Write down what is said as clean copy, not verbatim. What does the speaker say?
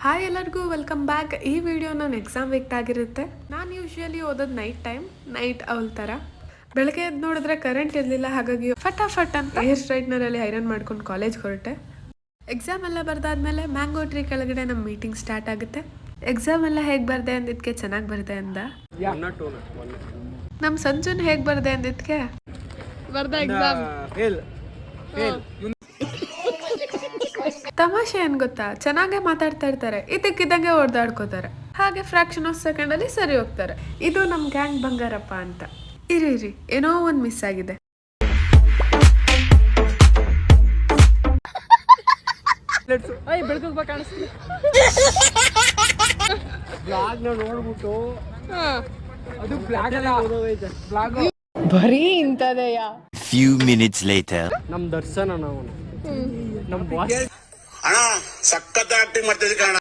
Hi ಎಲ್ಲರಿಗೂ welcome back. ಈ video ನಾನು ಎಕ್ಸಾಮ್ ವೀಕ್ ಆಗಿರುತ್ತೆ. ನಾನು ಯೂಶ್ವಲಿ ಓದೋದು ನೈಟ್ ಅವಲ್ ಥರ. ಬೆಳಗ್ಗೆ ಎದ್ದು ನೋಡಿದ್ರೆ ಕರೆಂಟ್ ಇರಲಿಲ್ಲ, ಹಾಗಾಗಿ ಫಟಾಫಟ್ ಅಂತ ಹೇರ್ ಸ್ಟ್ರೈಟ್ನರಲ್ಲಿ ಐರನ್ ಮಾಡ್ಕೊಂಡು ಕಾಲೇಜ್ಗೆ ಹೊರಟೆ. ಎಕ್ಸಾಮ್ ಎಲ್ಲ ಬರ್ದಾದ್ಮೇಲೆ ಮ್ಯಾಂಗೋ ಟ್ರೀ ಕೆಳಗಡೆ ನಮ್ಮ ಮೀಟಿಂಗ್ ಸ್ಟಾರ್ಟ್ ಆಗುತ್ತೆ. ಎಕ್ಸಾಮ್ ಎಲ್ಲ ಹೇಗೆ ಬರ್ದೆ ಅಂದಿದ್ಕೆ ಚೆನ್ನಾಗಿ ಬರ್ದೆ ಅಂದ. ನಮ್ಮ ಸಂಜುನ್ ಹೇಗೆ ಬರ್ದೆ ಅಂದಿದ್ಕೆ ಬರ್ದ ಎಕ್ಸಾಮ್ ತಮಾಷೆ ಏನ್ ಗೊತ್ತಾ, ಚೆನ್ನಾಗೇ ಮಾತಾಡ್ತಾ ಇರ್ತಾರೆ, ಇದಕ್ಕಿದ್ದಂಗೆ ಹೊಡೆದಾಡ್ಕೋತಾರೆ, ಹಾಗೆ ಫ್ರಾಕ್ಷನ್ ಆಫ್ ಸೆಕೆಂಡ್ ಅಲ್ಲಿ ಸರಿ ಹೋಗ್ತಾರೆ. ಇದು ನಮ್ ಗ್ಯಾಂಗ್ ಬಂಗಾರಪ್ಪ ಅಂತ. ಇರಿ ಏನೋ ಒಂದ್ ಮಿಸ್ ಆಗಿದೆ. ಬರೀ ಇಂತದೆಯ. Few minutes later. ನಮ್ ದರ್ಶನ ನಾವು ನಮ್ ಬಾಸ್ ಅಣ್ಣ ಸಖತ್ ಆಕ್ಟಿಂಗ್ ಮಾಡ್ತಿದ್ವಿ ಕಣ.